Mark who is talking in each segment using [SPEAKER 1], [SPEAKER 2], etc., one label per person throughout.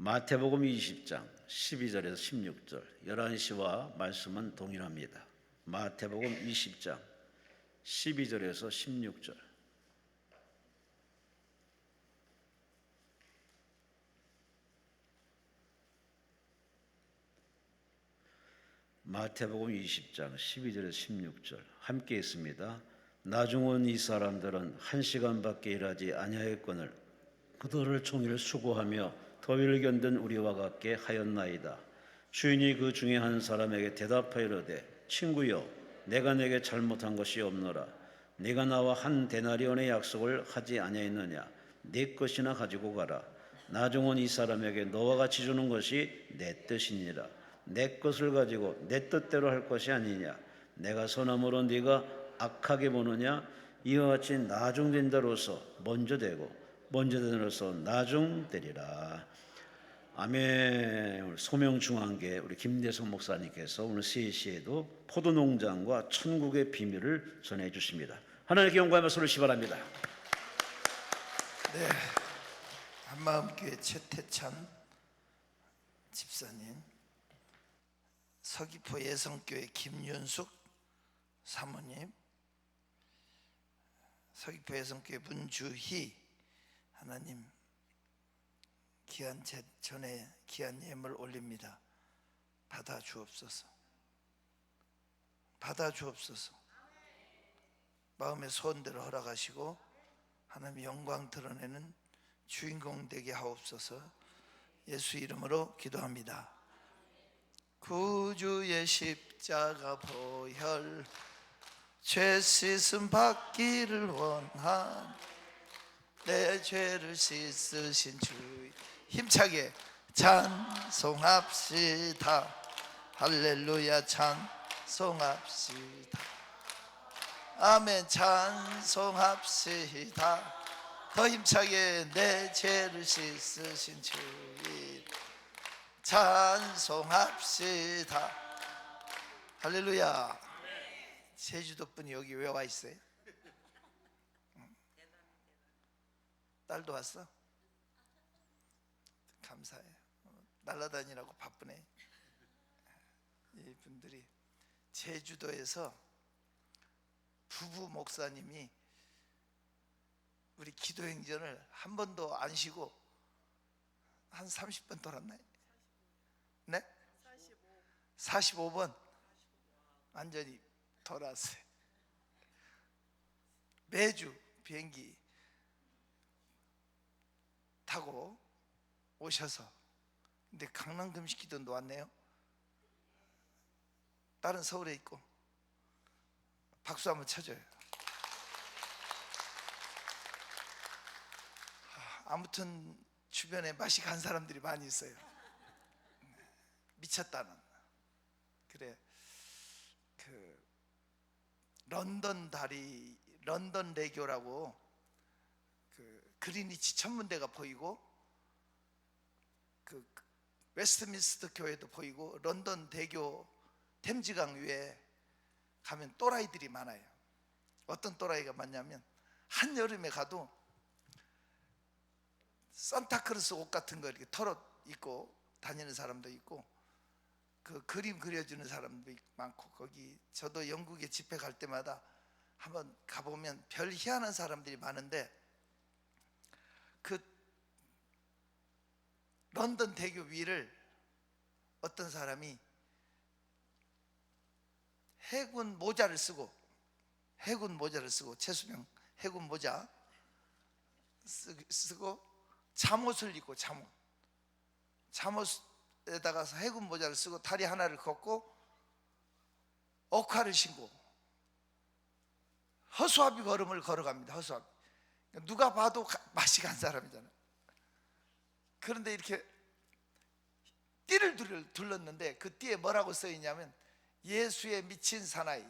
[SPEAKER 1] 마태복음 20장 12절에서 16절 11시와 말씀은 동일합니다. 마태복음 20장 12절에서 16절. 마태복음 20장 12절에서 16절 함께 있습니다. 나중은 이 사람들은 1시간밖에 일하지 아니하였거늘 그들을 종일 수고하며 더위를 견딘 우리와 같게 하였나이다. 주인이 그 중에 한 사람에게 대답하여 이르되 친구여 내가 내게 잘못한 것이 없노라. 네가 나와 한 데나리온의 약속을 하지 아니하였느냐. 네 것이나 가지고 가라. 나중은 이 사람에게 너와 같이 주는 것이 내 뜻이니라. 내 것을 가지고 내 뜻대로 할 것이 아니냐. 내가 선함으로 네가 악하게 보느냐. 이와 같이 나중된 자로서 먼저 되고 먼저 된 자로서 나중되리라. 아멘. 오늘 소명중앙교회 우리 김대성 목사님께서 오늘 3시에도 포도농장과 천국의 비밀을 전해 주십니다. 하나님께 영광의 말씀을 시바랍니다.
[SPEAKER 2] 네, 한마음교회 최태찬 집사님, 서귀포 예성교회 김윤숙 사모님, 서귀포 예성교회 문주희 하나님 전에 귀한 예물 올립니다. 받아 주옵소서. 받아 주옵소서. 마음의 소원대로 허락하시고 하나님의 영광 드러내는 주인공 되게 하옵소서. 예수 이름으로 기도합니다. 구주의 십자가 보혈 죄 씻음 받기를 원한 내 죄를 씻으신 주 힘차게 찬송합시다. 할렐루야 찬송합시다. 아멘 찬송합시다. 더 힘차게 내 죄를 씻으신 주 찬송합시다. 할렐루야. 제주도 분이 여기 왜 와 있어요? 딸도 왔어? 감사해. 날아다니라고 바쁘네. 이분들이 제주도에서 부부 목사님이 우리 기도행전을 한 번도 안 쉬고 한 30번 돌았나요? 네? 45번 완전히 돌았어요. 매주 비행기 타고 오셔서. 근데 강남 금식기도도 왔네요. 딸은 서울에 있고. 박수 한번 쳐줘요. 아무튼 주변에 맛이 간 사람들이 많이 있어요. 미쳤다는. 그래, 그 런던 대교라고 그 그리니치 천문대가 보이고 그 웨스트민스터 교회도 보이고 런던 대교 템즈강 위에 가면 또라이들이 많아요. 어떤 또라이가 많냐면 한여름에 가도 산타크로스 옷 같은 거 이렇게 털어 입고 다니는 사람도 있고 그 그림 그려주는 사람도 많고, 거기 저도 영국에 집회 갈 때마다 한번 가보면 별 희한한 사람들이 많은데 그 런던 대교 위를 어떤 사람이 해군 모자를 쓰고 최수명 해군 모자 쓰고 잠옷을 입고 잠옷에다가 해군 모자를 쓰고 다리 하나를 걷고 옥화를 신고 허수아비 걸음을 걸어갑니다. 허수아비. 누가 봐도 맛이 간 사람이잖아요. 그런데 이렇게 띠를 둘렀는데 그 띠에 뭐라고 써있냐면 예수의 미친 사나이,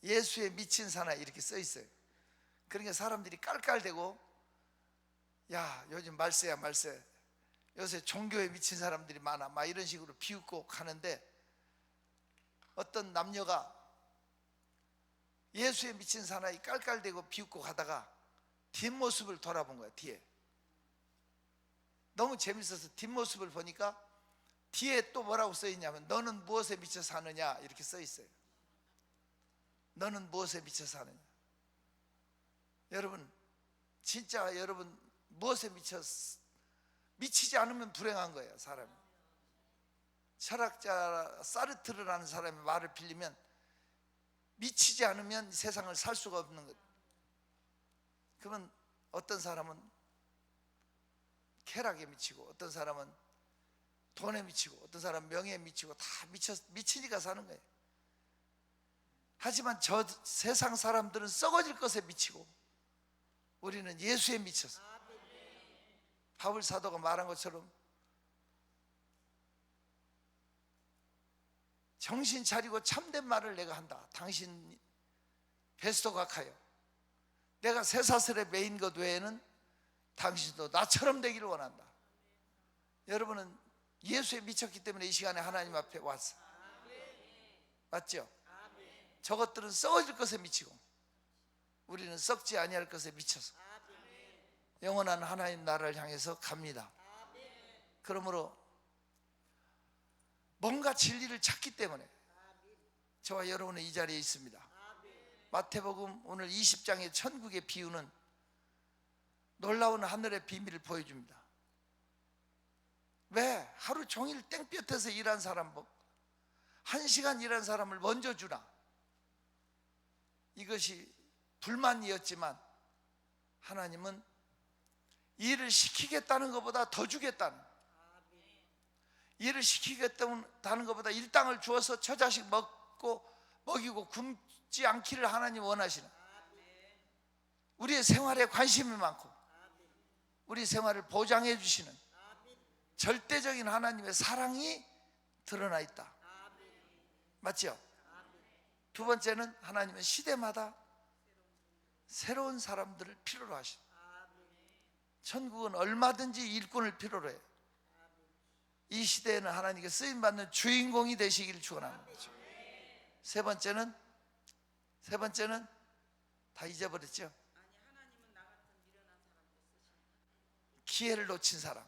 [SPEAKER 2] 예수의 미친 사나이 이렇게 써있어요. 그러니까 사람들이 깔깔대고 야 요즘 말세야 말세, 요새 종교에 미친 사람들이 많아 막 이런 식으로 비웃고 가는데 어떤 남녀가 예수의 미친 사나이 깔깔대고 비웃고 가다가 뒷모습을 돌아본 거야. 뒤에 너무 재밌어서 뒷모습을 보니까 뒤에 또 뭐라고 써 있냐면 너는 무엇에 미쳐 사느냐 이렇게 써 있어요. 너는 무엇에 미쳐 사느냐. 여러분 진짜 여러분 무엇에 미치지 않으면 불행한 거예요. 사람이. 철학자 사르트르라는 사람의 말을 빌리면 미치지 않으면 세상을 살 수가 없는 것. 그러면 어떤 사람은 쾌락에 미치고, 어떤 사람은 돈에 미치고, 어떤 사람은 명예에 미치고, 다 미치니까 사는 거예요. 하지만 저 세상 사람들은 썩어질 것에 미치고 우리는 예수에 미쳐서, 바울 사도가 말한 것처럼 정신 차리고 참된 말을 내가 한다. 당신 베스토 각하여, 내가 쇠사슬에 매인 것 외에는 당신도 나처럼 되기를 원한다. 여러분은 예수에 미쳤기 때문에 이 시간에 하나님 앞에 왔어. 맞죠? 저것들은 썩어질 것에 미치고 우리는 썩지 아니할 것에 미쳐서 영원한 하나님 나라를 향해서 갑니다. 그러므로 뭔가 진리를 찾기 때문에 저와 여러분은 이 자리에 있습니다. 마태복음 오늘 20장의 천국의 비유는 놀라운 하늘의 비밀을 보여줍니다. 왜? 하루 종일 땡볕에서 일한 사람, 1시간 일한 사람을 먼저 주나. 이것이 불만이었지만 하나님은 일을 시키겠다는 것보다 더 주겠다는, 일을 시키겠다는 것보다 일당을 주어서 처자식 먹이고 굶지 않기를 하나님 원하시는, 우리의 생활에 관심이 많고 우리 생활을 보장해 주시는 절대적인 하나님의 사랑이 드러나 있다. 맞죠? 두 번째는 하나님은 시대마다 새로운 사람들을 필요로 하신다. 천국은 얼마든지 일꾼을 필요로 해요. 이 시대에는 하나님께 쓰임받는 주인공이 되시기를 축원하는 거죠. 세 번째는 다 잊어버렸죠. 기회를 놓친 사람,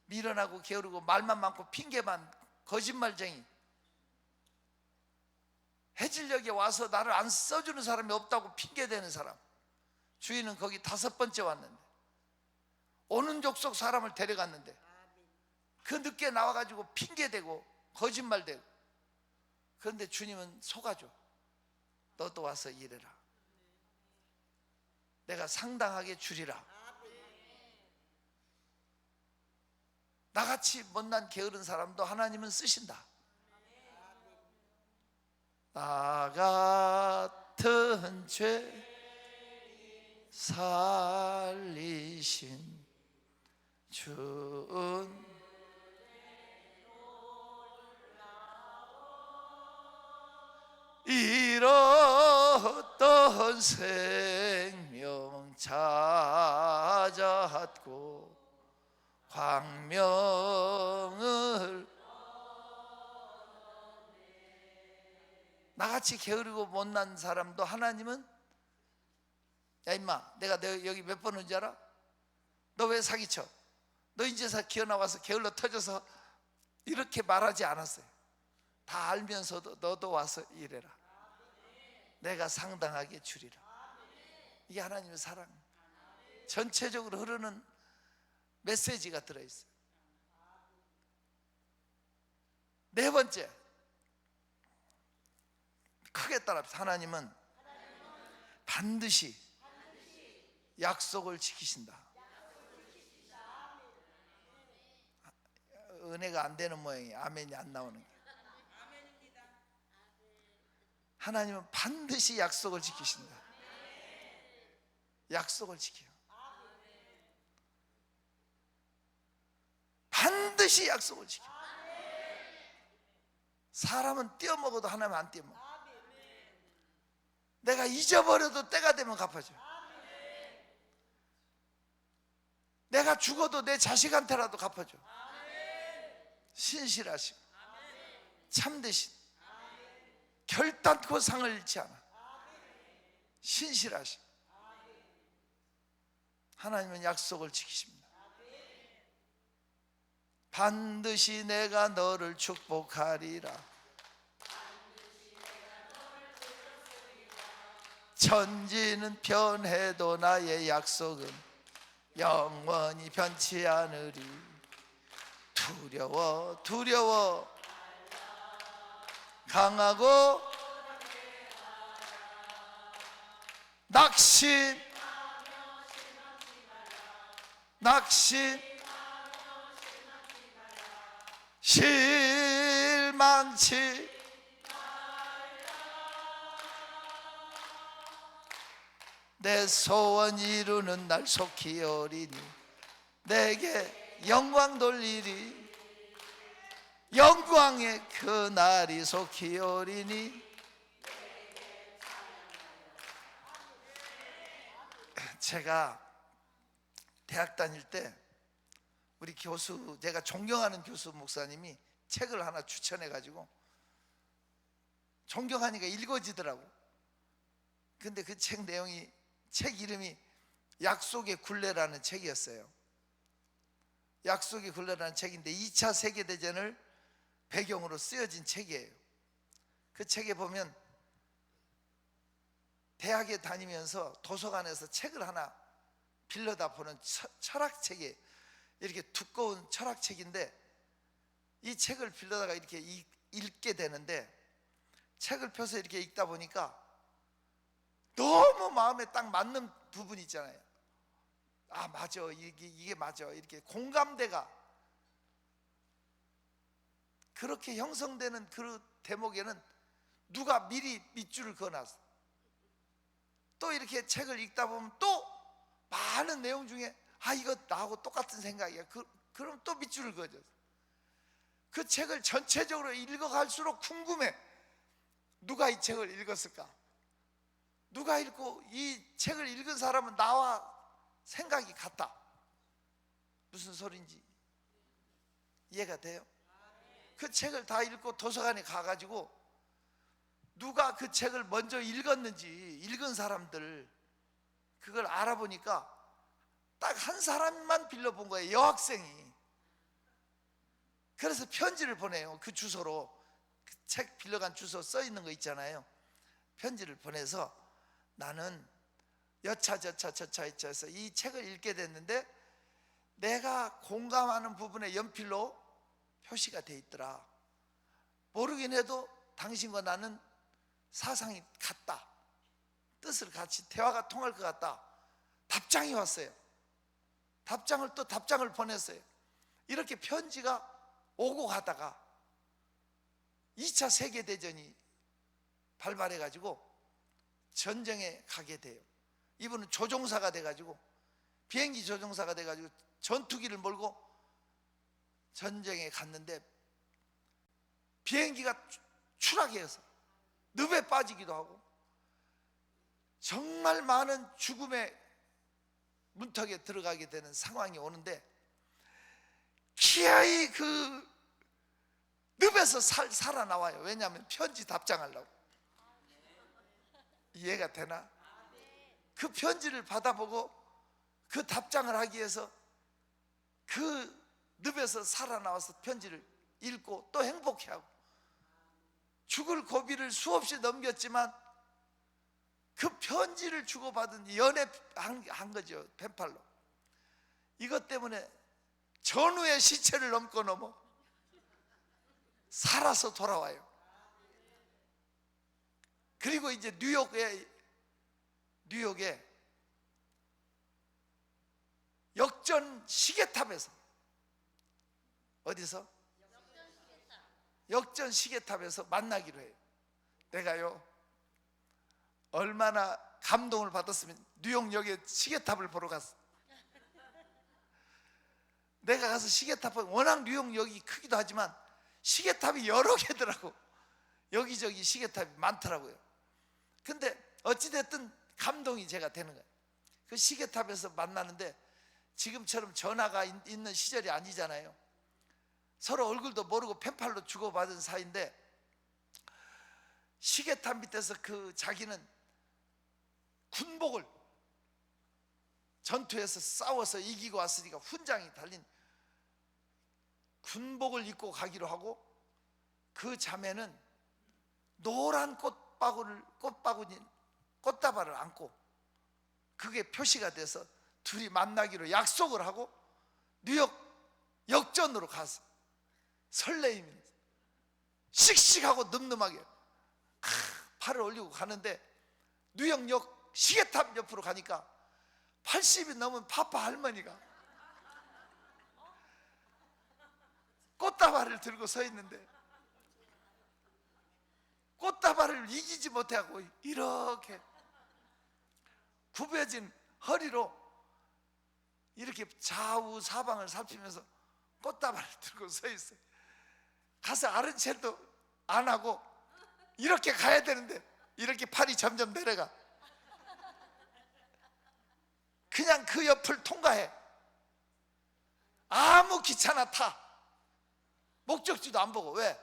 [SPEAKER 2] 미련하고 게으르고 말만 많고 핑계만, 거짓말쟁이, 해질녘에 와서 나를 안 써주는 사람이 없다고 핑계대는 사람. 주인은 거기 5번째 왔는데, 오는 족속 사람을 데려갔는데 그 늦게 나와가지고 핑계대고 거짓말대고, 그런데 주님은 속아줘. 너도 와서 일해라. 내가 상당하게 주리라. 나같이 못난 게으른 사람도 하나님은 쓰신다. 나 같은 죄 살리신 준 잃었던 생명 찾았고 광명을, 나같이 게으르고 못난 사람도 하나님은, 야 임마, 내가 너 여기 몇 번 온 줄 알아? 너 왜 사기쳐? 너 이제서 기어나와서 게을러 터져서 이렇게 말하지 않았어요. 다 알면서도 너도 와서 일해라. 내가 상당하게 주리라. 이게 하나님의 사랑, 전체적으로 흐르는 메시지가 들어있어요. 네 번째, 크게 따라합시다. 하나님은 반드시 약속을 지키신다. 은혜가 안 되는 모양이에요. 아멘이 안 나오는 게. 하나님은 반드시 약속을 지키신다. 약속을 지켜요. 반드시 약속을 지켜. 사람은 떼어먹어도 하나님 안 떼어먹어. 내가 잊어버려도 때가 되면 갚아줘. 내가 죽어도 내 자식한테라도 갚아줘. 신실하시고 참되신, 결단코 상을 잃지 않아. 신실하신 하나님은 약속을 지키십니다. 반드시 내가 너를 축복하리라. 천지는 변해도 나의 약속은 영원히 변치 않으리. 두려워 두려워 강하고 낙심 실망치 내 소원 이루는 날 속히 오리니 내게 영광 돌리리. 영광의 그 날이 속히 오리니. 제가 대학 다닐 때 우리 교수, 제가 존경하는 교수 목사님이 책을 하나 추천해 가지고 존경하니까 읽어지더라고. 근데 그 책 내용이, 책 이름이 약속의 굴레라는 책이었어요. 약속의 굴레라는 책인데 2차 세계대전을 배경으로 쓰여진 책이에요. 그 책에 보면 대학에 다니면서 도서관에서 책을 하나 빌려다 보는 철학책이에요. 이렇게 두꺼운 철학책인데 이 책을 빌려다가 이렇게 읽게 되는데, 책을 펴서 이렇게 읽다 보니까 너무 마음에 딱 맞는 부분이 있잖아요. 아, 맞아, 이게 맞아, 이렇게 공감대가 그렇게 형성되는 그 대목에는 누가 미리 밑줄을 그어놨어. 또 이렇게 책을 읽다 보면 또 많은 내용 중에 아, 이거 나하고 똑같은 생각이야. 그럼 또 밑줄을 그어줘. 그 책을 전체적으로 읽어갈수록 궁금해. 누가 이 책을 읽었을까? 누가 읽고 이 책을 읽은 사람은 나와 생각이 같다. 무슨 소린지 이해가 돼요? 그 책을 다 읽고 도서관에 가가지고 누가 그 책을 먼저 읽었는지, 읽은 사람들 그걸 알아보니까 딱 한 사람만 빌려본 거예요. 여학생이. 그래서 편지를 보내요. 그 주소로, 그 책 빌려간 주소 써 있는 거 있잖아요. 편지를 보내서 나는 여차저차해서 이 책을 읽게 됐는데 내가 공감하는 부분에 연필로 표시가 돼 있더라. 모르긴 해도 당신과 나는 사상이 같다. 뜻을 같이, 대화가 통할 것 같다. 답장이 왔어요. 답장을 보냈어요. 이렇게 편지가 오고 가다가 2차 세계대전이 발발해가지고 전쟁에 가게 돼요. 이분은 조종사가 돼가지고, 비행기 조종사가 돼가지고 전투기를 몰고 전쟁에 갔는데 비행기가 추락해서 늪에 빠지기도 하고 정말 많은 죽음의 문턱에 들어가게 되는 상황이 오는데 기어이 그 늪에서 살아나와요. 왜냐하면 편지 답장하려고. 이해가 되나? 그 편지를 받아보고 그 답장을 하기 위해서 그 늪에서 살아나와서 편지를 읽고 또 행복해하고, 죽을 고비를 수없이 넘겼지만 그 편지를 주고받은 연애한 거죠. 펜팔로. 이것 때문에 전우의 시체를 넘어 살아서 돌아와요. 그리고 이제 뉴욕에 역전 시계탑에서, 어디서? 역전 시계탑에서 만나기로 해요. 내가요 얼마나 감동을 받았으면 뉴욕역에 시계탑을 보러 갔어. 내가 가서 시계탑을, 워낙 뉴욕역이 크기도 하지만 시계탑이 여러 개더라고. 여기저기 시계탑이 많더라고요. 근데 어찌됐든 감동이 제가 되는 거예요. 그 시계탑에서 만나는데 지금처럼 전화가 있는 시절이 아니잖아요. 서로 얼굴도 모르고 펜팔로 주고받은 사이인데 시계탑 밑에서 그 자기는 군복을, 전투에서 싸워서 이기고 왔으니까 훈장이 달린 군복을 입고 가기로 하고, 그 자매는 노란 꽃다발을 안고, 그게 표시가 돼서 둘이 만나기로 약속을 하고 뉴욕 역전으로 가서 설레이면서 씩씩하고 늠름하게 팔을 올리고 가는데, 뉴욕역 시계탑 옆으로 가니까 80이 넘은 파파 할머니가 꽃다발을 들고 서 있는데, 꽃다발을 이기지 못하고 이렇게 굽어진 허리로 이렇게 좌우 사방을 살피면서 꽃다발을 들고 서 있어요. 가서 아른 체도 안 하고 이렇게 가야 되는데 이렇게 팔이 점점 내려가. 그냥 그 옆을 통과해. 아무 기차나 타. 목적지도 안 보고. 왜?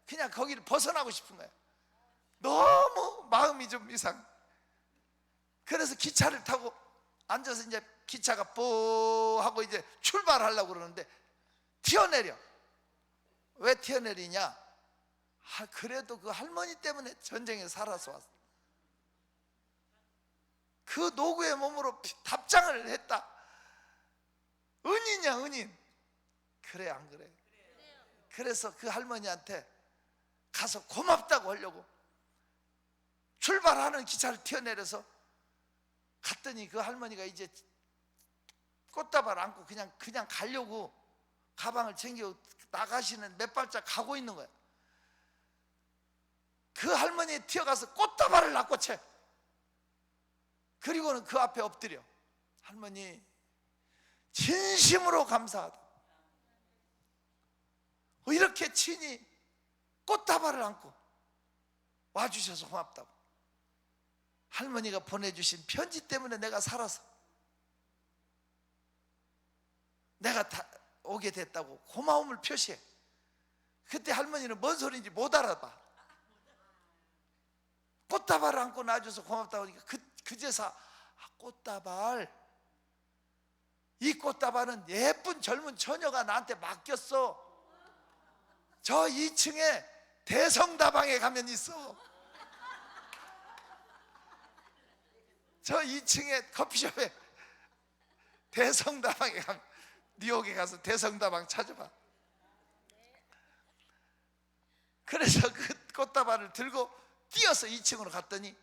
[SPEAKER 2] 그냥 거기를 벗어나고 싶은 거야. 너무 마음이 좀 이상. 그래서 기차를 타고 앉아서 이제 기차가 뽀 하고 이제 출발하려고 그러는데 튀어내려. 왜 튀어내리냐? 그래도 그 할머니 때문에 전쟁에 살아서 왔어. 그 노구의 몸으로 답장을 했다. 은인이야, 은인. 그래, 안 그래? 그래서 그 할머니한테 가서 고맙다고 하려고 출발하는 기차를 튀어내려서 갔더니, 그 할머니가 이제 꽃다발 안고 그냥 가려고 가방을 챙겨 나가시는 몇 발짝 가고 있는 거야. 그 할머니 튀어가서 꽃다발을 놔고 채. 그리고는 그 앞에 엎드려. 할머니, 진심으로 감사하다. 이렇게 친히 꽃다발을 안고 와주셔서 고맙다고. 할머니가 보내주신 편지 때문에 내가 살아서 내가 다 오게 됐다고 고마움을 표시해. 그때 할머니는 뭔 소리인지 못 알아봐. 꽃다발을 안고 놔줘서 고맙다고 하니까 그제서 꽃다발, 이 꽃다발은 예쁜 젊은 처녀가 나한테 맡겼어. 저 2층에 대성다방에 가면 있어. 저 2층에 커피숍에 대성다방에 가면, 뉴욕에 가서 대성다방 찾아봐. 그래서 그 꽃다발을 들고 뛰어서 2층으로 갔더니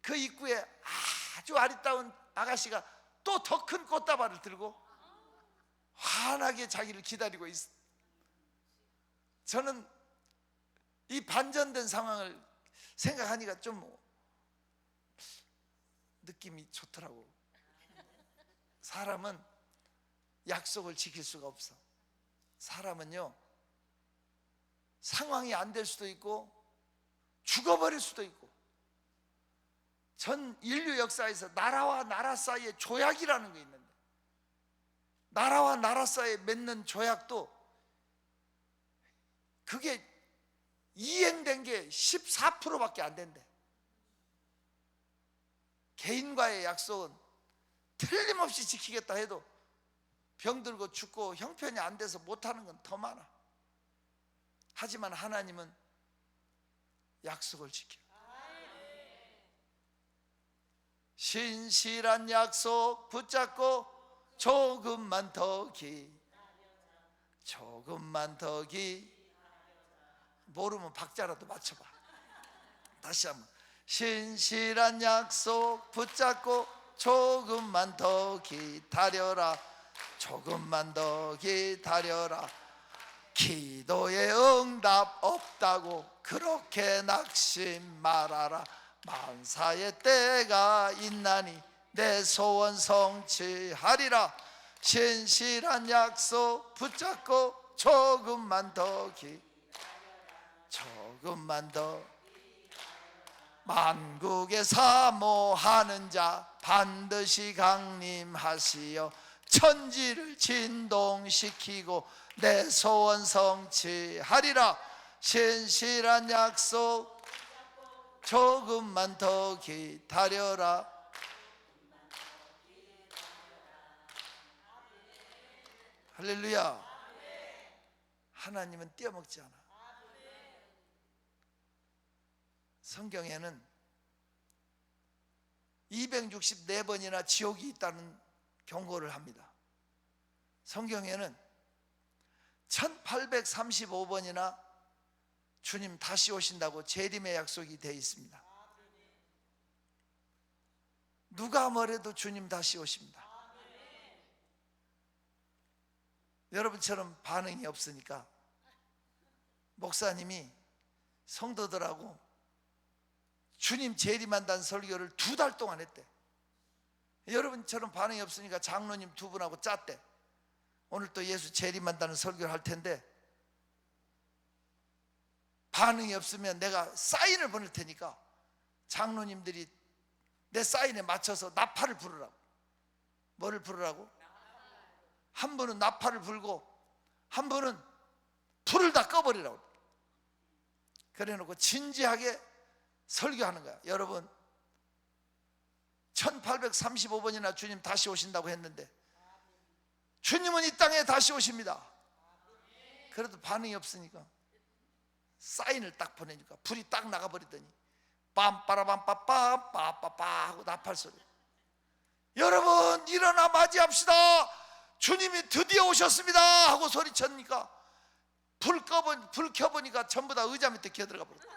[SPEAKER 2] 그 입구에 아주 아리따운 아가씨가 또 더 큰 꽃다발을 들고 환하게 자기를 기다리고 있어. 저는 이 반전된 상황을 생각하니까 좀 느낌이 좋더라고. 사람은 약속을 지킬 수가 없어. 사람은요, 상황이 안 될 수도 있고 죽어버릴 수도 있고. 전 인류 역사에서 나라와 나라 사이에 조약이라는 게 있는데, 나라와 나라 사이에 맺는 조약도 그게 이행된 게 14%밖에 안 된대. 개인과의 약속은 틀림없이 지키겠다 해도 병들고 죽고 형편이 안 돼서 못하는 건 더 많아. 하지만 하나님은 약속을 지켜. 신실한 약속 붙잡고 조금만 더 조금만 더 모르면 박자라도 맞춰봐. 다시 한번. 신실한 약속 붙잡고 조금만 더 기다려라. 조금만 더 기다려라. 기도의 응답 없다고 그렇게 낙심 말아라. 만사의 때가 있나니 내 소원 성취하리라. 신실한 약속 붙잡고 조금만 더 조금만 더. 만국의 사모하는 자 반드시 강림하시어 천지를 진동시키고 내 소원 성취하리라. 신실한 약속 조금만 더 기다려라. 할렐루야. 하나님은 떼어먹지 않아. 성경에는 264번이나 지옥이 있다는 경고를 합니다. 성경에는 1835번이나 주님 다시 오신다고 재림의 약속이 되어 있습니다. 누가 뭐래도 주님 다시 오십니다. 여러분처럼 반응이 없으니까 목사님이 성도들하고 주님 재림한다는 설교를 2달 동안 했대. 여러분처럼 반응이 없으니까 장로님 2분하고 짰대. 오늘 또 예수 재림한다는 설교를 할 텐데 반응이 없으면 내가 사인을 보낼 테니까 장로님들이 내 사인에 맞춰서 나팔을 부르라고. 뭐를 부르라고? 한 분은 나팔을 불고 한 분은 불을 다 꺼버리라고. 그래 놓고 진지하게 설교하는 거야. 여러분 1835번이나 주님 다시 오신다고 했는데 주님은 이 땅에 다시 오십니다. 그래도 반응이 없으니까 사인을 딱 보내니까 불이 딱 나가버리더니 빰빠라밤빠빰 빠빠빠 하고 나팔 소리. 여러분 일어나 맞이합시다. 주님이 드디어 오셨습니다 하고 소리쳤으니까 불 켜보니까 전부 다 의자 밑에 기어들어가 버렸다.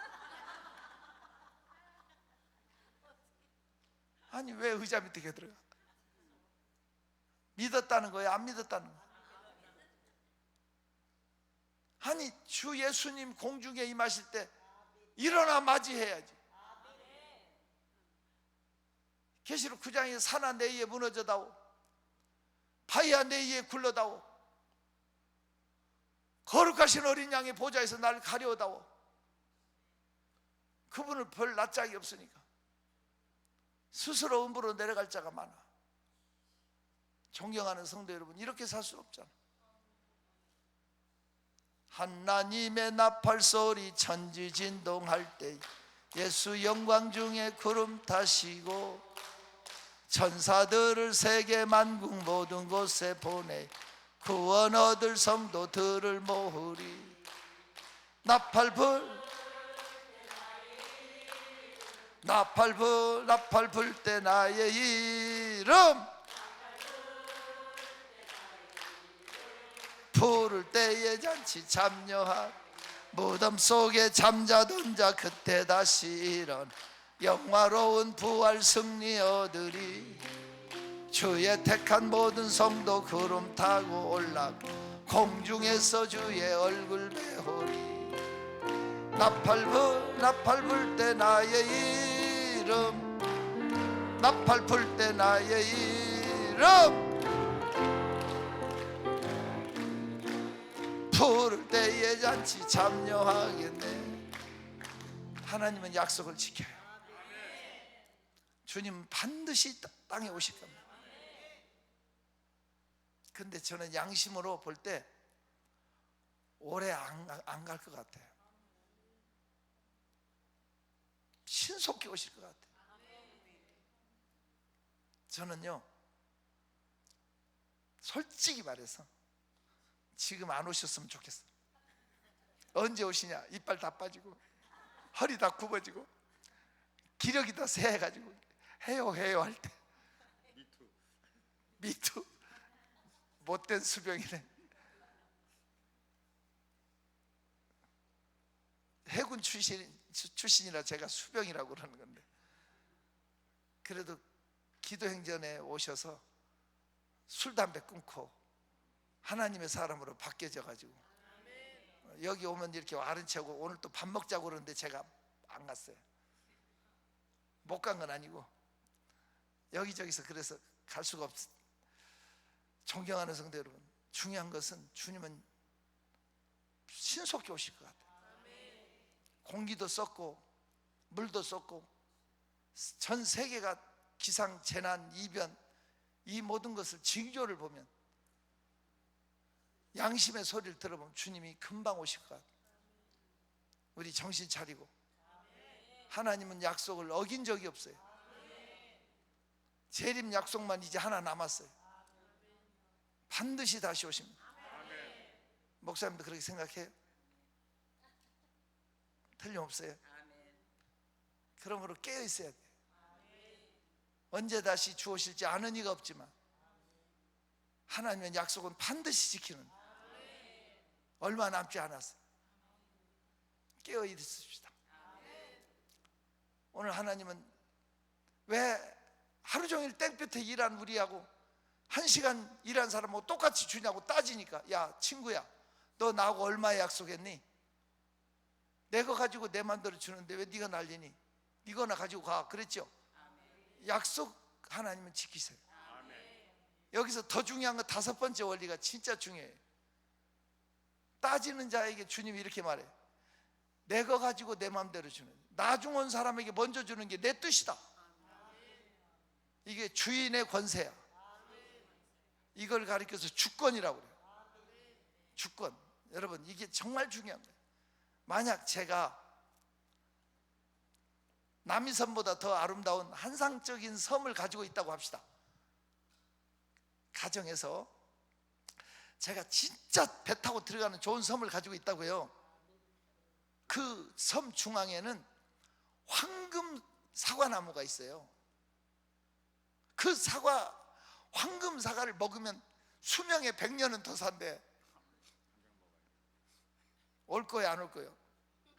[SPEAKER 2] 아니 왜 의자 밑에 기어들어가? 믿었다는 거예요? 안 믿었다는 거예요? 아니 주 예수님 공중에 임하실 때 일어나 맞이해야지. 계시록 9장에 산아 내 위에 무너져다오, 바위야 내 위에 굴러다오, 거룩하신 어린 양의 보좌에서 나를 가려다오. 그분을 별 낯짝이 없으니까 스스로 음부로 내려갈 자가 많아. 존경하는 성도 여러분, 이렇게 살 수 없잖아. 하나님의 나팔소리 천지진동할 때 예수 영광 중에 구름 타시고 천사들을 세계 만국 모든 곳에 보내 구원 얻을 성도들을 모으리. 나팔 불 때 나의 이름, 부를 때에 잔치 참여하. 무덤 속에 잠자던 자 그때 다시 일어나 영화로운 부활 승리 얻으리. 주의 택한 모든 성도 구름 타고 올라가 공중에서 주의 얼굴 배우리. 나팔 불 때 나의 이름, 나팔 불 때 나의 이름, 부를 때에 잔치 참여하겠네. 하나님은 약속을 지켜요. 주님은 반드시 땅에 오실 겁니다. 근데 저는 양심으로 볼 때 오래 안 갈 것 같아요. 신속히 오실 것 같아요. 저는요 솔직히 말해서 지금 안 오셨으면 좋겠어요. 언제 오시냐? 이빨 다 빠지고 허리 다 굽어지고 기력이 다 세해가지고 해요 할 때 미투 못된 수병이네. 해군 출신이라 제가 수병이라고 그러는 건데, 그래도 기도행전에 오셔서 술 담배 끊고 하나님의 사람으로 바뀌어져 가지고 여기 오면 이렇게 아른 채고 오늘 또 밥 먹자고 그러는데 제가 안 갔어요. 못 간 건 아니고 여기저기서 그래서 갈 수가 없어. 존경하는 성도 여러분, 중요한 것은 주님은 신속히 오실 것 같아요. 공기도 썩고 물도 썩고 전 세계가 기상, 재난, 이변, 이 모든 것을 징조를 보면 양심의 소리를 들어보면 주님이 금방 오실 것 같아요. 우리 정신 차리고, 하나님은 약속을 어긴 적이 없어요. 재림 약속만 이제 하나 남았어요. 반드시 다시 오십니다. 목사님도 그렇게 생각해요? 틀림없어요. 그러므로 깨어 있어야 돼. 언제 다시 주오실지 아는 이가 없지만 하나님의 약속은 반드시 지키는, 얼마 남지 않았어. 깨어 있읍시다. 오늘 하나님은 왜 하루 종일 땡볕에 일한 우리하고 1시간 일한 사람하고 똑같이 주냐고 따지니까, 야 친구야, 너 나하고 얼마에 약속했니? 내 거 가지고 내 맘대로 주는데 왜 네가 난리니? 네 거나 가지고 가, 그랬죠? 약속 하나님은 지키세요. 여기서 더 중요한 건 5번째 원리가 진짜 중요해요. 따지는 자에게 주님이 이렇게 말해요. 내 거 가지고 내 맘대로 주는, 나중 온 사람에게 먼저 주는 게 내 뜻이다. 이게 주인의 권세야. 이걸 가리켜서 주권이라고 그래요. 주권. 여러분, 이게 정말 중요한 거예요. 만약 제가 남이섬보다 더 아름다운 한상적인 섬을 가지고 있다고 합시다. 가정에서 제가 진짜 배 타고 들어가는 좋은 섬을 가지고 있다고요. 그 섬 중앙에는 황금 사과나무가 있어요. 그 황금 사과를 먹으면 수명의 100년은 더 산대. 올 거예요, 안 올 거예요?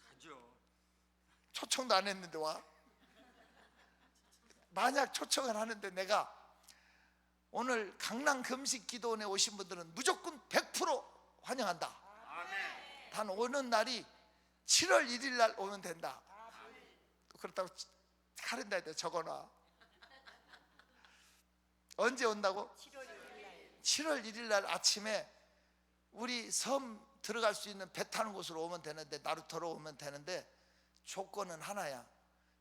[SPEAKER 3] 가죠.
[SPEAKER 2] 초청도 안 했는데 와. 만약 초청을 하는데 내가 오늘 강남 금식 기도원에 오신 분들은 무조건 100% 환영한다.
[SPEAKER 3] 아멘.
[SPEAKER 2] 단 오는 날이 7월 1일 날 오면 된다. 또 그렇다고 카렌다에다 적어놔. 언제 온다고? 7월 1일 날 아침에 우리 섬 들어갈 수 있는 배 타는 곳으로 오면 되는데, 나루터로 오면 되는데, 조건은 하나야.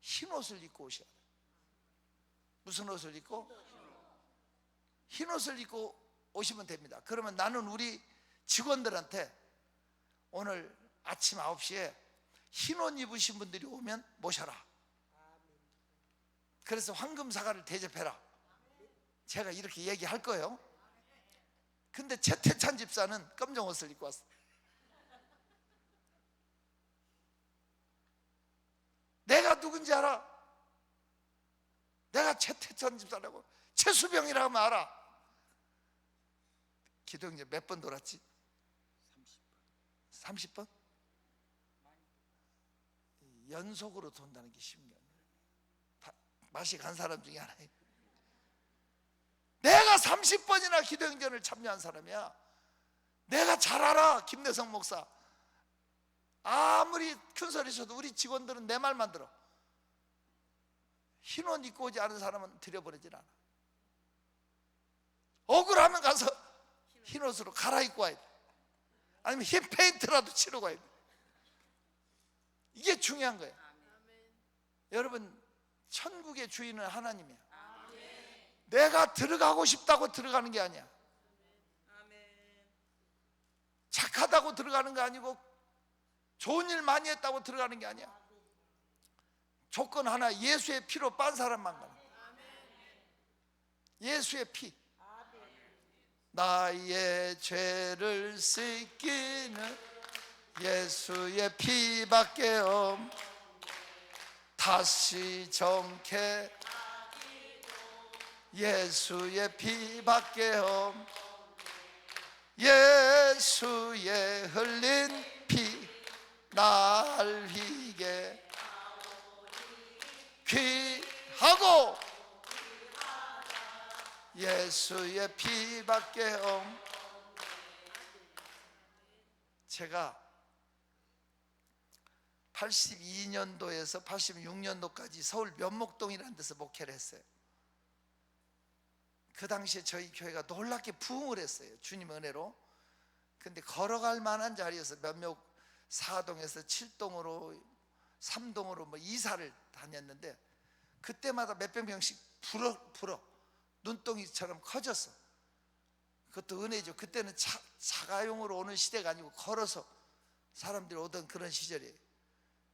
[SPEAKER 2] 흰 옷을 입고 오셔야 돼. 무슨 옷을 입고? 흰 옷을 입고 오시면 됩니다. 그러면 나는 우리 직원들한테 오늘 아침 9시에 흰 옷 입으신 분들이 오면 모셔라. 그래서 황금 사과를 대접해라. 제가 이렇게 얘기할 거예요. 근데 최태찬 집사는 검정 옷을 입고 왔어. 내가 누군지 알아? 내가 최태찬 집사라고. 최수병이라고 하면 알아. 기도형제 몇 번 돌았지? 30번? 연속으로 돈다는 게 쉬운 게 아니에요. 맛이 간 사람 중에 하나예요. 내가 30번이나 기도행전을 참여한 사람이야. 내가 잘 알아. 김대성 목사 아무리 큰 소리 쳐도 우리 직원들은 내 말만 들어. 흰 옷 입고 오지 않은 사람은 들여보내질 않아. 억울하면 가서 흰 옷으로 갈아입고 와야 돼. 아니면 흰 페인트라도 치르고 와야 돼. 이게 중요한 거예요. 여러분, 천국의 주인은 하나님이야. 내가 들어가고 싶다고 들어가는 게 아니야. 착하다고 들어가는 거 아니고 좋은 일 많이 했다고 들어가는 게 아니야. 조건 하나, 예수의 피로 빤 사람만 가는 거야. 예수의 피. 나의 죄를 씻기는 예수의 피밖에 없. 다시 정케 예수의 피밖에 없. 예수의 흘린 피 날 휘게 귀하고 예수의 피밖에 없. 제가 82년도에서 86년도까지 서울 면목동이라는 데서 목회를 했어요. 그 당시에 저희 교회가 놀랍게 부흥을 했어요. 주님의 은혜로. 근데 걸어갈 만한 자리에서 면목 4동에서 7동으로 3동으로 뭐 이사를 다녔는데, 그때마다 몇백 명씩 불어 눈덩이처럼 커졌어. 그것도 은혜죠. 그때는 자가용으로 오는 시대가 아니고 걸어서 사람들이 오던 그런 시절이에요.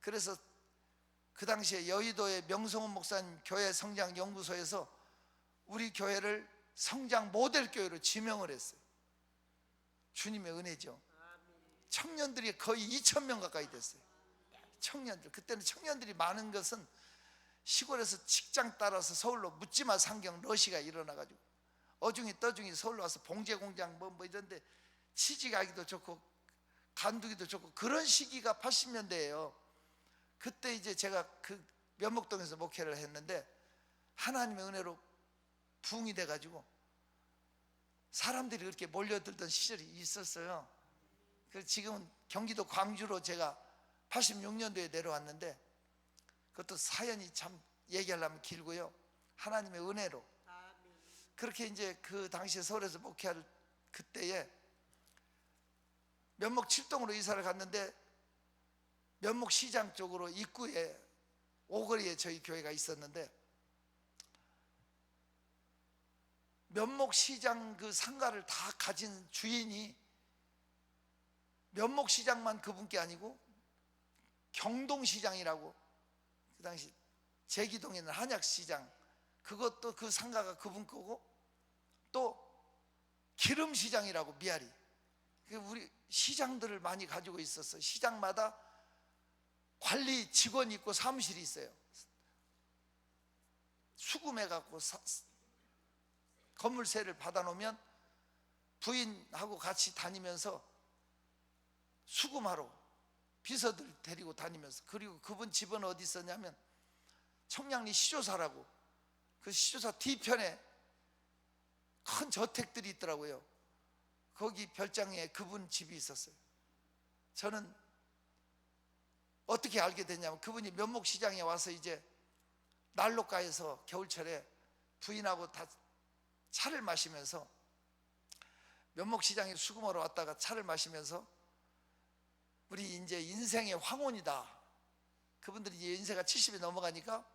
[SPEAKER 2] 그래서 그 당시에 여의도의 명성훈 목사님 교회 성장 연구소에서 우리 교회를 성장 모델 교회로 지명을 했어요. 주님의 은혜죠. 청년들이 거의 2,000명 가까이 됐어요. 청년들. 그때는 청년들이 많은 것은 시골에서 직장 따라서 서울로 묻지마 상경 러시가 일어나가지고 어중이 떠중이 서울로 와서 봉제 공장 뭐 이런데 취직하기도 좋고 간두기도 좋고 그런 시기가 80년대예요. 그때 이제 제가 그 면목동에서 목회를 했는데 하나님의 은혜로 부흥이 돼가지고 사람들이 그렇게 몰려들던 시절이 있었어요. 그래서 지금은 경기도 광주로 제가 86년도에 내려왔는데 그것도 사연이 참 얘기하려면 길고요. 하나님의 은혜로 그렇게 이제 그 당시에 서울에서 목회할 그때에 면목 7동으로 이사를 갔는데 면목 시장 쪽으로 입구에 오거리에 저희 교회가 있었는데 면목 시장 그 상가를 다 가진 주인이 면목 시장만 그분께 아니고 경동시장이라고 그 당시 제기동에 있는 한약시장 그것도 그 상가가 그분 거고 또 기름시장이라고 미아리 우리 시장들을 많이 가지고 있었어요. 시장마다 관리 직원이 있고 사무실이 있어요. 수금해갖고 건물세를 받아놓으면 부인하고 같이 다니면서 수금하러 비서들 데리고 다니면서 그리고 그분 집은 어디 있었냐면 청량리 시조사라고 그 시조사 뒤편에 큰 저택들이 있더라고요. 거기 별장에 그분 집이 있었어요. 저는 어떻게 알게 됐냐면 그분이 면목시장에 와서 이제 난로가에서 겨울철에 부인하고 다 차를 마시면서 면목시장에 수금하러 왔다가 차를 마시면서 우리 이제 인생의 황혼이다. 그분들이 이제 인생가 70이 넘어가니까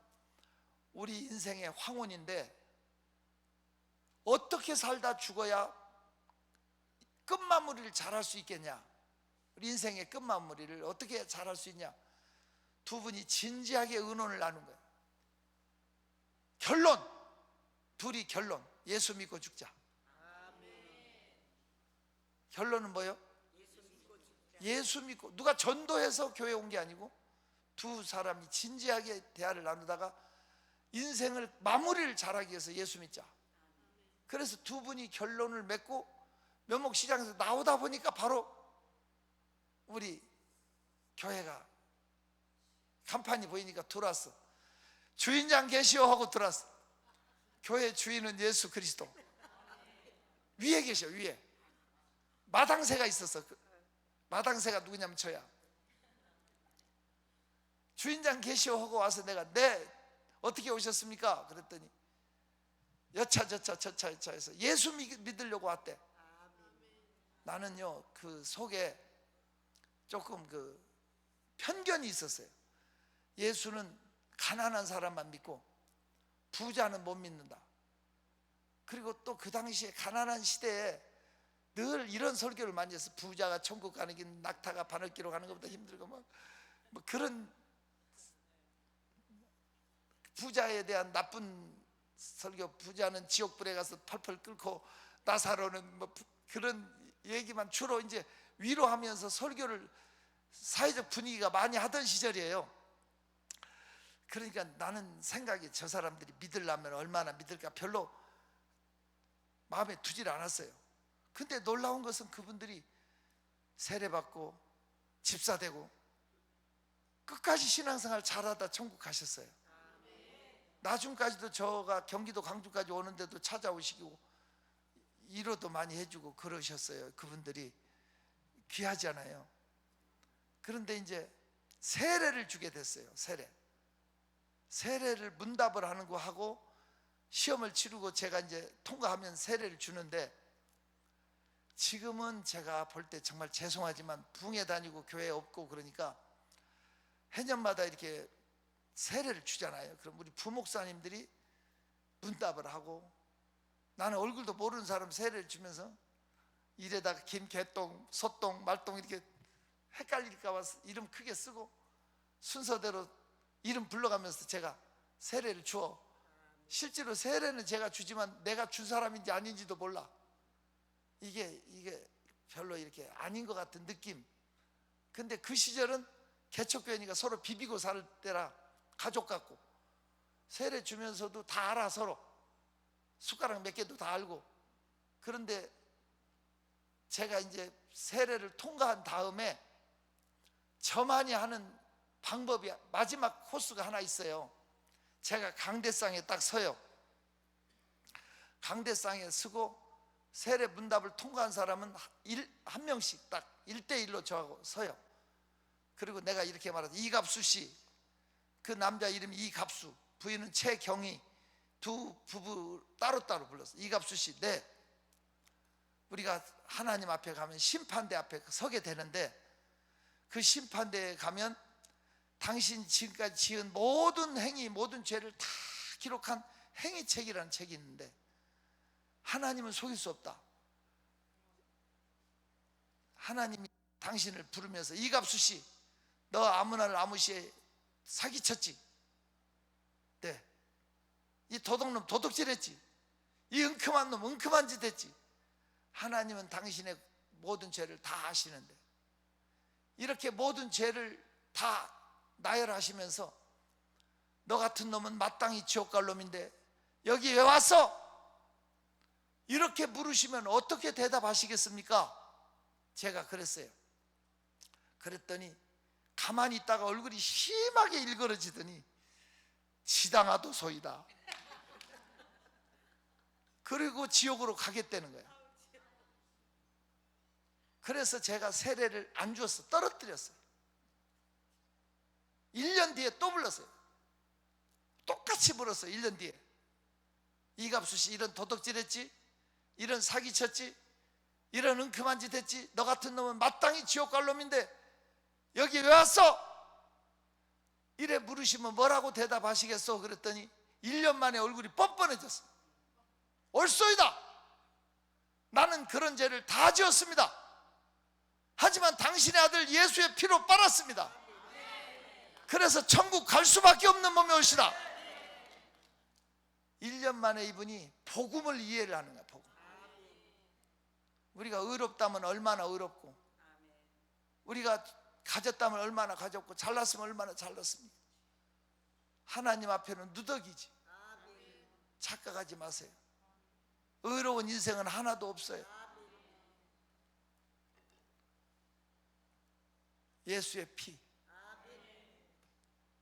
[SPEAKER 2] 우리 인생의 황혼인데 어떻게 살다 죽어야 끝마무리를 잘할 수 있겠냐? 우리 인생의 끝마무리를 어떻게 잘할 수 있냐? 두 분이 진지하게 의논을 나눈 거예요. 결론! 둘이 결론. 예수 믿고 죽자. 결론은 뭐예요? 예수 믿고 누가 전도해서 교회 온 게 아니고 두 사람이 진지하게 대화를 나누다가 인생을 마무리를 잘하기 위해서 예수 믿자. 그래서 두 분이 결론을 맺고 면목시장에서 나오다 보니까 바로 우리 교회가 간판이 보이니까 들어왔어. 주인장 계시오 하고 들어왔어. 교회 주인은 예수 그리스도. 위에 계셔. 위에 마당새가 있었어. 마당새가 누구냐면 저야. 주인장 계시오 하고 와서 내가 어떻게 오셨습니까? 그랬더니 여차 해서 예수 믿으려고 왔대. 나는요 그 속에 조금 그 편견이 있었어요. 예수는 가난한 사람만 믿고 부자는 못 믿는다. 그리고 또 그 당시에 가난한 시대에 늘 이런 설교를 많이 했어. 부자가 천국 가는 길 낙타가 바늘기로 가는 것보다 힘들고 뭐 그런 부자에 대한 나쁜 설교. 부자는 지옥불에 가서 펄펄 끓고 나사로는 뭐 그런 얘기만 주로 이제 위로하면서 설교를 사회적 분위기가 많이 하던 시절이에요. 그러니까 나는 생각이 저 사람들이 믿으려면 얼마나 믿을까 별로 마음에 두질 않았어요. 근데 놀라운 것은 그분들이 세례받고 집사되고 끝까지 신앙생활 잘하다 천국 가셨어요. 나중까지도 저가 경기도 광주까지 오는데도 찾아오시고 위로도 많이 해주고 그러셨어요. 그분들이 귀하잖아요. 그런데 이제 세례를 주게 됐어요. 세례를 문답을 하는 거 하고 시험을 치르고 제가 이제 통과하면 세례를 주는데 지금은 제가 볼 때 정말 죄송하지만 부흥회 다니고 교회 없고 그러니까 해년마다 이렇게 세례를 주잖아요. 그럼 우리 부목사님들이 문답을 하고 나는 얼굴도 모르는 사람 세례를 주면서 이래다가 김개똥, 소똥, 말똥 이렇게 헷갈릴까 봐 이름 크게 쓰고 순서대로 이름 불러가면서 제가 세례를 주어. 실제로 세례는 제가 주지만 내가 준 사람인지 아닌지도 몰라. 이게 별로 이렇게 아닌 것 같은 느낌. 근데 그 시절은 개척교회니까 서로 비비고 살 때라 가족 같고, 세례 주면서도 다 알아, 서로 숟가락 몇 개도 다 알고. 그런데 제가 이제 세례를 통과한 다음에 저만이 하는 방법이, 마지막 코스가 하나 있어요. 제가 강대상에 딱 서요. 강대상에 서고 세례 문답을 통과한 사람은 한 명씩 딱 1대1로 저하고 서요. 그리고 내가 이렇게 말하죠. 이갑수 씨, 그 남자 이름이 이갑수, 부인은 최경희, 두 부부 따로따로 불렀어. 이갑수 씨, 네. 우리가 하나님 앞에 가면 심판대 앞에 서게 되는데, 그 심판대에 가면 당신 지금까지 지은 모든 행위, 모든 죄를 다 기록한 행위책이라는 책이 있는데, 하나님은 속일 수 없다. 하나님이 당신을 부르면서, 이갑수 씨, 너 아무 날 아무 시에 사기쳤지? 네. 이 도둑놈 도둑질했지? 이 은큼한 놈 은큼한 짓 했지? 하나님은 당신의 모든 죄를 다 아시는데, 이렇게 모든 죄를 다 나열하시면서 너 같은 놈은 마땅히 지옥 갈 놈인데 여기 왜 왔어? 이렇게 물으시면 어떻게 대답하시겠습니까? 제가 그랬어요. 그랬더니 가만히 있다가 얼굴이 심하게 일그러지더니 지당하도 소이다. 그리고 지옥으로 가겠다는 거예요. 그래서 제가 세례를 안 주었어. 떨어뜨렸어요. 1년 뒤에 또 불렀어요. 똑같이 불렀어요. 1년 뒤에. 이갑수 씨, 이런 도둑질 했지? 이런 사기 쳤지? 이런 은큼한 짓 했지? 너 같은 놈은 마땅히 지옥 갈 놈인데 여기 왜 왔어? 이래 물으시면 뭐라고 대답하시겠어? 그랬더니 1년 만에 얼굴이 뻔뻔해졌어. 옳소이다. 나는 그런 죄를 다 지었습니다. 하지만 당신의 아들 예수의 피로 빨았습니다. 그래서 천국 갈 수밖에 없는 몸이 올시다. 1년 만에 이분이 복음을 이해를 하는 거야. 복음. 우리가 의롭다면 얼마나 의롭고, 우리가 가졌다면 얼마나 가졌고, 잘났으면 얼마나 잘났습니까? 하나님 앞에는 누더기지. 착각하지 마세요. 의로운 인생은 하나도 없어요. 예수의 피,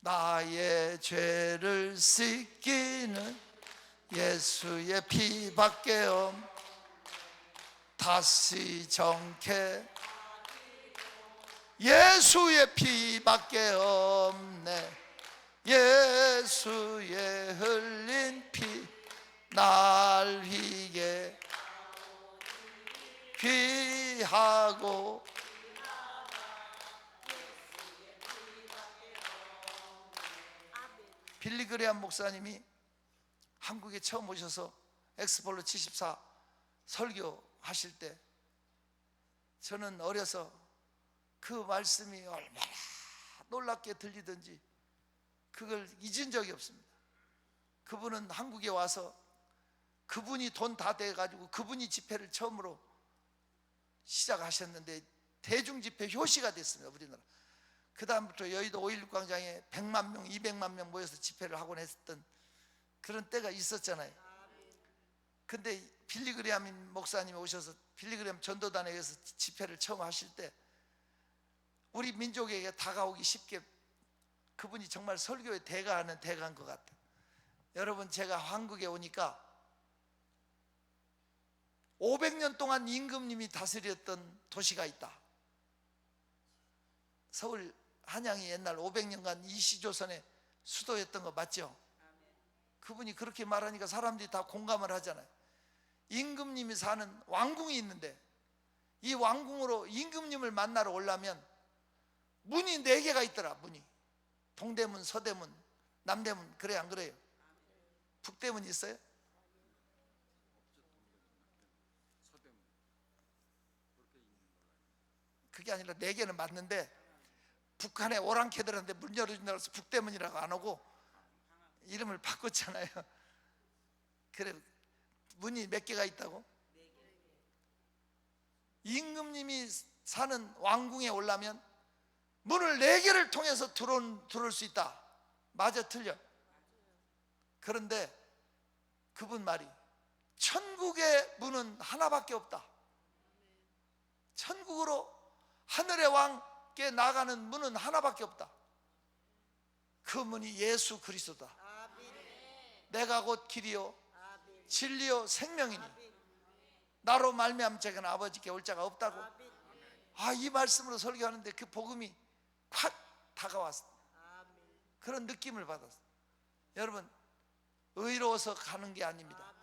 [SPEAKER 2] 나의 죄를 씻기는 예수의 피밖에 다시 정케, 예수의 피밖에 없네. 예수의 흘린 피, 날 위해 귀하고 빌리 그레함 목사님이 한국에 처음 오셔서 엑스폴로 74 설교하실 때 저는 어려서 그 말씀이 얼마나 놀랍게 들리던지 그걸 잊은 적이 없습니다. 그분은 한국에 와서 그분이 돈 다 돼가지고 그분이 집회를 처음으로 시작하셨는데 대중집회 효시가 됐습니다. 우리나라. 그 다음부터 여의도 5.16 광장에 100만 명, 200만 명 모여서 집회를 하곤 했던 그런 때가 있었잖아요. 근데 빌리 그레함 목사님이 오셔서 빌리 그레함 전도단에 의해서 집회를 처음 하실 때 우리 민족에게 다가오기 쉽게 그분이 정말 설교의 대가하는 대가인 것 같아요. 여러분, 제가 한국에 오니까 500년 동안 임금님이 다스렸던 도시가 있다. 서울 한양이 옛날 500년간 이시조선의 수도였던 거 맞죠? 그분이 그렇게 말하니까 사람들이 다 공감을 하잖아요. 임금님이 사는 왕궁이 있는데 이 왕궁으로 임금님을 만나러 오려면 문이 4개가 있더라. 문이 동대문, 서대문, 남대문. 그래 안 그래요? 북대문 있어요? 그게 아니라 4개는 맞는데 북한의 오랑캐들한테 문 열어준다고 해서 북대문이라고 안 하고 이름을 바꿨잖아요. 그래, 문이 몇 개가 있다고? 임금님이 사는 왕궁에 오려면 문을 4개를 통해서 들어올 수 있다. 맞아, 틀려? 그런데 그분 말이 천국의 문은 하나밖에 없다. 천국으로 하늘의 왕께 나가는 문은 하나밖에 없다. 그 문이 예수 그리스도다. 내가 곧 길이요 진리요 생명이니 나로 말미암은 자에게는 아버지께 올 자가 없다고. 이 말씀으로 설교하는데 그 복음이 확 다가왔어. 그런 느낌을 받았어. 여러분, 의로워서 가는 게 아닙니다.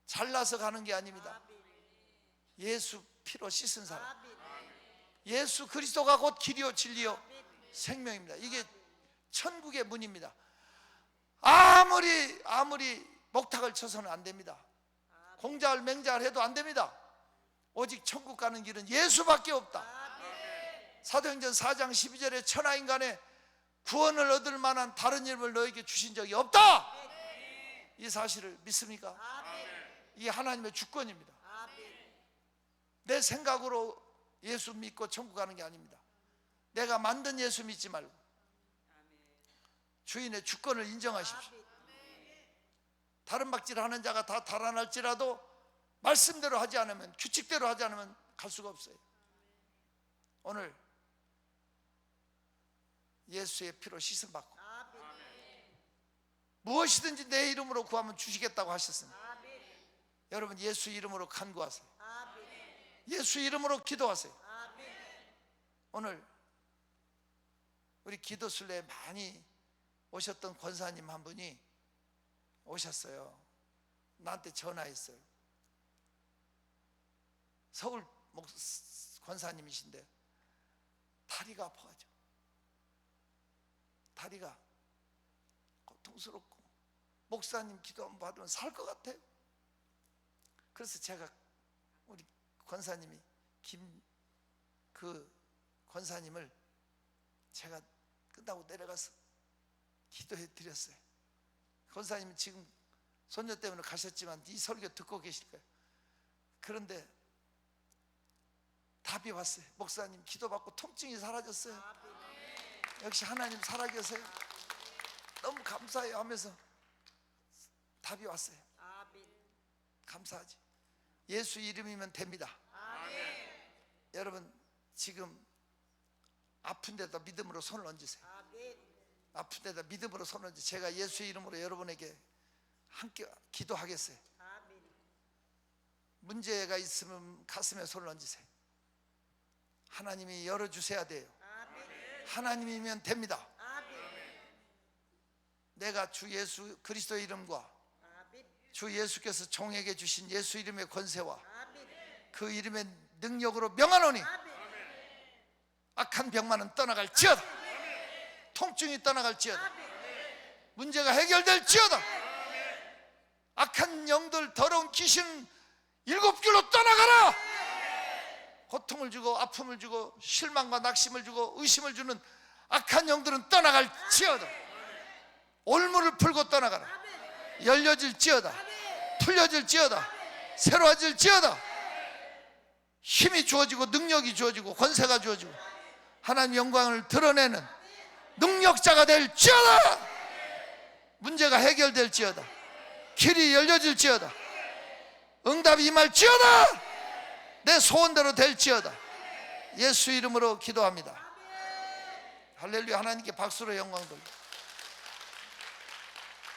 [SPEAKER 2] 잘나서 가는 게 아닙니다. 예수 피로 씻은 사람, 예수 그리스도가 곧 길이요 진리요 생명입니다. 이게 천국의 문입니다. 아무리 목탁을 쳐서는 안 됩니다. 공자를 맹자를 해도 안 됩니다. 오직 천국 가는 길은 예수밖에 없다. 사도행전 4장 12절에 천하인간의 구원을 얻을 만한 다른 이름을 너에게 주신 적이 없다. 이 사실을 믿습니까? 이게 하나님의 주권입니다. 내 생각으로 예수 믿고 천국 가는 게 아닙니다. 내가 만든 예수 믿지 말고 주인의 주권을 인정하십시오. 다른 박질하는 자가 다 달아날지라도 말씀대로 하지 않으면, 규칙대로 하지 않으면 갈 수가 없어요. 오늘 예수의 피로 씻음받고 무엇이든지 내 이름으로 구하면 주시겠다고 하셨습니다. 여러분, 예수 이름으로 간구하세요. 예수 이름으로 기도하세요. 오늘 우리 기도순례에 많이 오셨던 권사님 한 분이 오셨어요. 나한테 전화했어요. 서울 권사님이신데 다리가 아파가지고, 다리가 고통스럽고 목사님 기도 한번 받으면 살 것 같아요. 그래서 제가 우리 권사님이 그 권사님을 제가 끝나고 내려가서 기도해 드렸어요. 권사님은 지금 손녀 때문에 가셨지만 이 설교 듣고 계실 거예요. 그런데 답이 왔어요. 목사님 기도받고 통증이 사라졌어요. 역시 하나님 살아계세요. 너무 감사해요 하면서 답이 왔어요. 감사하지. 예수 이름이면 됩니다. 여러분, 지금 아픈 데다 믿음으로 손을 얹으세요. 아픈 데다 믿음으로 손을 얹으세요. 제가 예수 이름으로 여러분에게 함께 기도하겠어요. 문제가 있으면 가슴에 손을 얹으세요. 하나님이 열어주셔야 돼요. 하나님이면 됩니다. 내가 주 예수 그리스도의 이름과 주 예수께서 종에게 주신 예수 이름의 권세와 그 이름의 능력으로 명하노니 악한 병만은 떠나갈지어다. 통증이 떠나갈지어다. 문제가 해결될지어다. 악한 영들, 더러운 귀신 7길로 떠나가라. 고통을 주고 아픔을 주고 실망과 낙심을 주고 의심을 주는 악한 영들은 떠나갈지어다. 올무를 풀고 떠나가라. 열려질지어다. 풀려질지어다. 새로워질지어다. 힘이 주어지고 능력이 주어지고 권세가 주어지고 하나님 영광을 드러내는 능력자가 될지어다. 문제가 해결될지어다. 길이 열려질지어다. 응답이 임할지어다. 내 소원대로 될지어다. 예수 이름으로 기도합니다. 할렐루야. 하나님께 박수로 영광 돌립니다.